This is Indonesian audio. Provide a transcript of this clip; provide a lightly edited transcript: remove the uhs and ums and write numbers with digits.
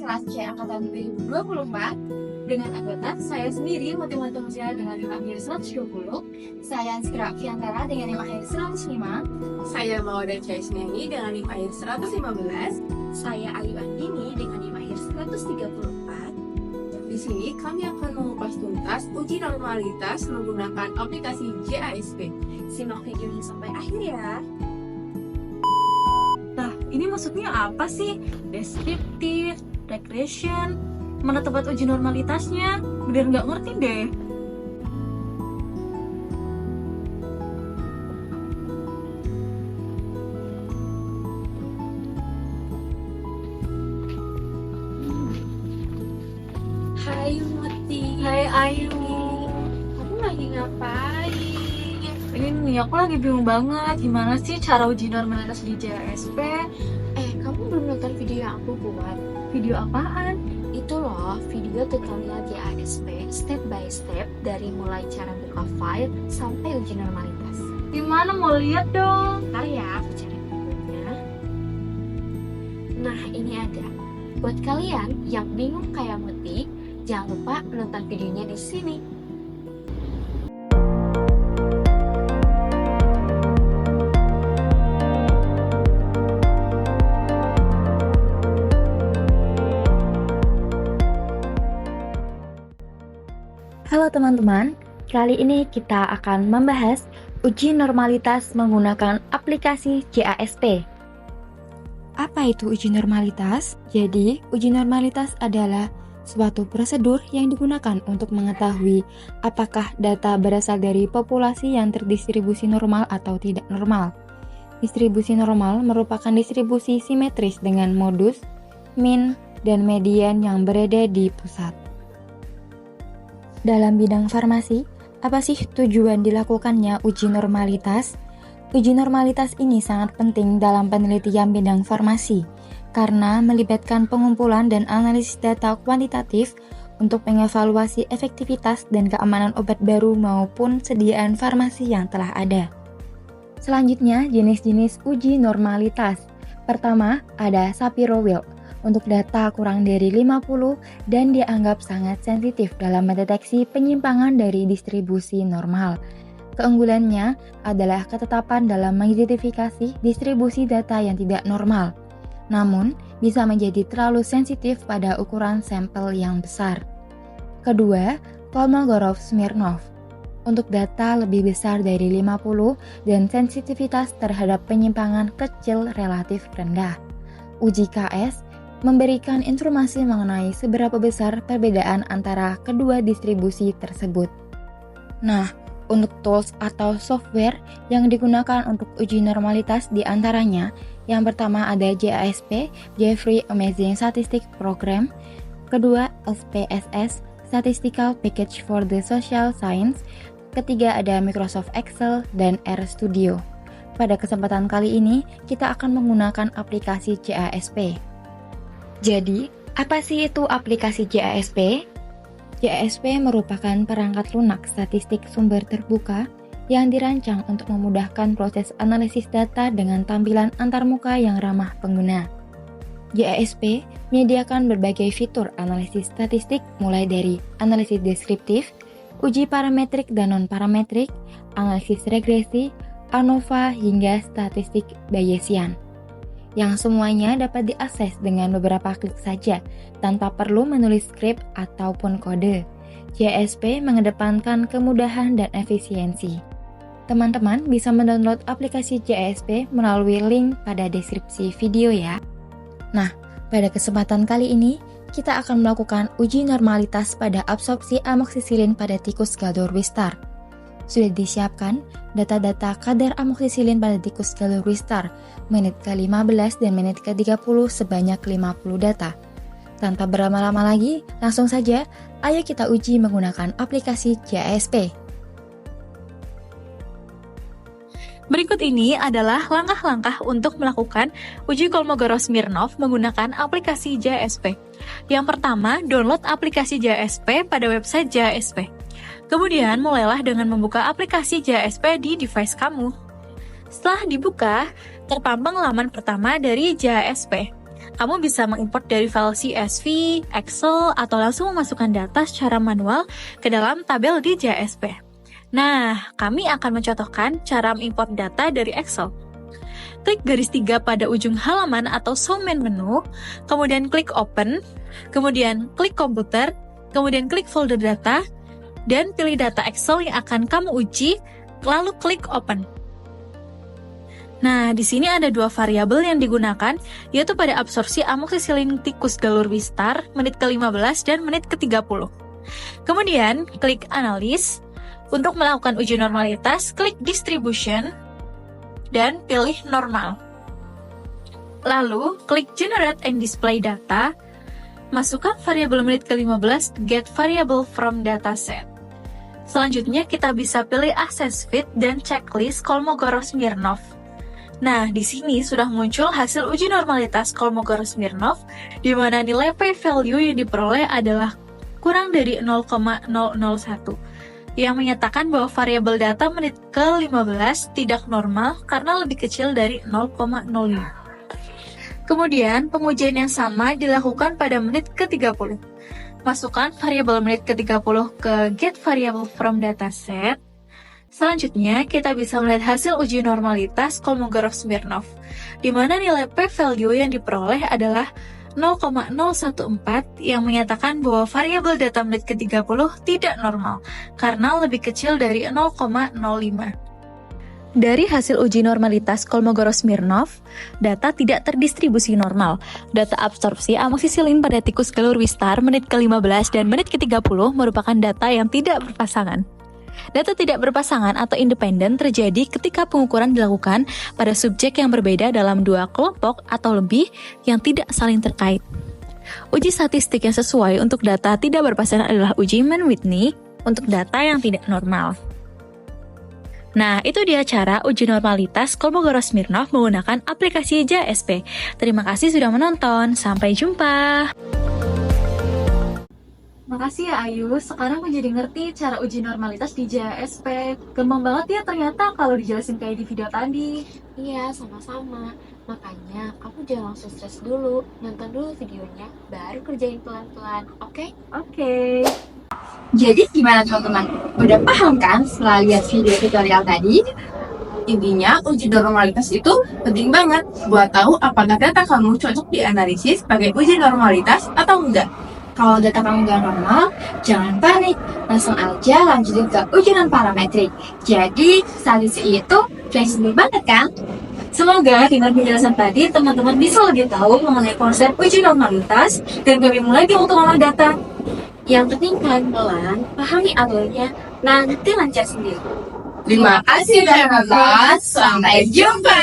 kelas C Angkatan 2024 dengan anggota saya sendiri Mati-Mati Musia dengan nilai akhir 120, saya Anskira Fiantara dengan nilai akhir 105, Saya Mauda Chaisneni dengan NIM akhir 115. Saya Ayu Andini dengan nilai akhir 134. Di sini kami akan mengupas tuntas uji normalitas menggunakan aplikasi JASP. Simak videonya sampai akhir ya. Nah, ini maksudnya apa sih? Deskriptif, regression, mana tempat uji normalitasnya? Bener nggak ngerti deh. Hai Mati. Hai Ayu. Kamu lagi ngapain? Ini aku lagi bingung banget. Gimana sih cara uji normalitas di JASP? Kamu belum nonton video yang aku buat? Video apaan? Itu loh, video tutorial JASP step by step dari mulai cara buka file sampai uji normalitas. Gimana mau lihat dong? Ntar ya, aku cari videonya. Nah, ini ada. Buat kalian yang bingung kayak Muti, jangan lupa nonton videonya di sini. Halo teman-teman, kali ini kita akan membahas uji normalitas menggunakan aplikasi JASP. Apa itu uji normalitas? Jadi, uji normalitas adalah suatu prosedur yang digunakan untuk mengetahui apakah data berasal dari populasi yang terdistribusi normal atau tidak normal. Distribusi normal merupakan distribusi simetris dengan modus, min, dan median yang berada di pusat. Dalam bidang farmasi, apa sih tujuan dilakukannya uji normalitas? Uji normalitas ini sangat penting dalam penelitian bidang farmasi karena melibatkan pengumpulan dan analisis data kuantitatif untuk mengevaluasi efektivitas dan keamanan obat baru maupun sediaan farmasi yang telah ada. Selanjutnya, jenis-jenis uji normalitas. Pertama, ada Shapiro-Wilk. Untuk data kurang dari 50 dan dianggap sangat sensitif dalam mendeteksi penyimpangan dari distribusi normal. Keunggulannya adalah ketetapan dalam mengidentifikasi distribusi data yang tidak normal, namun bisa menjadi terlalu sensitif pada ukuran sampel yang besar. Kedua, Kolmogorov-Smirnov. Untuk data lebih besar dari 50 dan sensitivitas terhadap penyimpangan kecil relatif rendah. Uji KS memberikan informasi mengenai seberapa besar perbedaan antara kedua distribusi tersebut. Nah, untuk tools atau software yang digunakan untuk uji normalitas diantaranya, yang pertama ada JASP, Jeffrey Amazing Statistics Program, kedua SPSS, Statistical Package for the Social Science, ketiga ada Microsoft Excel dan RStudio. Pada kesempatan kali ini, kita akan menggunakan aplikasi JASP. Jadi, apa sih itu aplikasi JASP? JASP merupakan perangkat lunak statistik sumber terbuka yang dirancang untuk memudahkan proses analisis data dengan tampilan antarmuka yang ramah pengguna. JASP menyediakan berbagai fitur analisis statistik mulai dari analisis deskriptif, uji parametrik dan non-parametrik, analisis regresi, ANOVA hingga statistik Bayesian, yang semuanya dapat diakses dengan beberapa klik saja tanpa perlu menulis skrip ataupun kode. JASP mengedepankan kemudahan dan efisiensi. Teman-teman bisa mendownload aplikasi JASP melalui link pada deskripsi video ya. Nah, pada kesempatan kali ini kita akan melakukan uji normalitas pada absorpsi amoksisilin pada tikus Galdor Wistar. Sudah disiapkan data-data kadar amoksisilin pada tikus Galdor Wistar menit ke-15 dan menit ke-30 sebanyak 50 data. Tanpa berlama-lama lagi, langsung saja ayo kita uji menggunakan aplikasi JASP. Berikut ini adalah langkah-langkah untuk melakukan uji Kolmogorov-Smirnov menggunakan aplikasi JASP. Yang pertama, download aplikasi JASP pada website JASP. Kemudian, mulailah dengan membuka aplikasi JASP di device kamu. Setelah dibuka, terpampang laman pertama dari JASP. kamu bisa mengimport dari file CSV, Excel, atau langsung memasukkan data secara manual ke dalam tabel di JSP. Nah, kami akan mencontohkan cara mengimport data dari Excel. Klik garis 3 pada ujung halaman atau show main menu, kemudian klik open, kemudian klik komputer, kemudian klik folder data, dan pilih data Excel yang akan kamu uji, lalu klik open. Nah, di sini ada dua variabel yang digunakan, yaitu pada absorpsi amoksisilin tikus galur Wistar menit ke-15 dan menit ke-30. Kemudian, klik analis. Untuk melakukan uji normalitas, klik distribution dan pilih normal. Lalu, klik generate and display data. Masukkan variabel menit ke-15 get variable from dataset. Selanjutnya, kita bisa pilih access fit dan checklist Kolmogorov-Smirnov. Nah, di sini sudah muncul hasil uji normalitas Kolmogorov-Smirnov, di mana nilai p-value yang diperoleh adalah kurang dari 0,001, yang menyatakan bahwa variabel data menit ke-15 tidak normal karena lebih kecil dari 0,05. Kemudian, pengujian yang sama dilakukan pada menit ke-30. Masukkan variabel menit ke-30 ke get variable from dataset. Selanjutnya, kita bisa melihat hasil uji normalitas Kolmogorov-Smirnov, di mana nilai p-value yang diperoleh adalah 0,014 yang menyatakan bahwa variabel data menit ke-30 tidak normal, karena lebih kecil dari 0,05. Dari hasil uji normalitas Kolmogorov-Smirnov, data tidak terdistribusi normal. Data absorpsi amoksisilin pada tikus galur Wistar menit ke-15 dan menit ke-30 merupakan data yang tidak berpasangan. Data tidak berpasangan atau independen terjadi ketika pengukuran dilakukan pada subjek yang berbeda dalam dua kelompok atau lebih yang tidak saling terkait. Uji statistik yang sesuai untuk data tidak berpasangan adalah uji Mann-Whitney untuk data yang tidak normal. Nah, itu dia cara uji normalitas Kolmogorov-Smirnov menggunakan aplikasi JSP. Terima kasih sudah menonton. Sampai jumpa. Makasih ya Ayu, sekarang aku jadi ngerti cara uji normalitas di JSP. Gampang banget ya ternyata kalau dijelasin kayak di video tadi. Iya, sama-sama. Makanya, kamu jangan langsung stres dulu. Nonton dulu videonya, baru kerjain pelan-pelan, oke? Oke. Jadi gimana teman-teman? Udah paham kan setelah lihat video tutorial tadi? Intinya, uji normalitas itu penting banget buat tahu apakah data kamu cocok dianalisis sebagai uji normalitas atau enggak. Kalau data kamu nggak normal, jangan panik. Langsung aja lanjutin ke ujian parametrik. Jadi, statistik itu fleksibel banget kan? Semoga dengan penjelasan tadi teman-teman bisa lebih tahu mengenai konsep uji normalitas dan lebih lagi untuk olah data. Yang penting pelan-pelan, pahami alurnya, nanti lancar sendiri. Terima kasih sudah nonton. Sampai jumpa.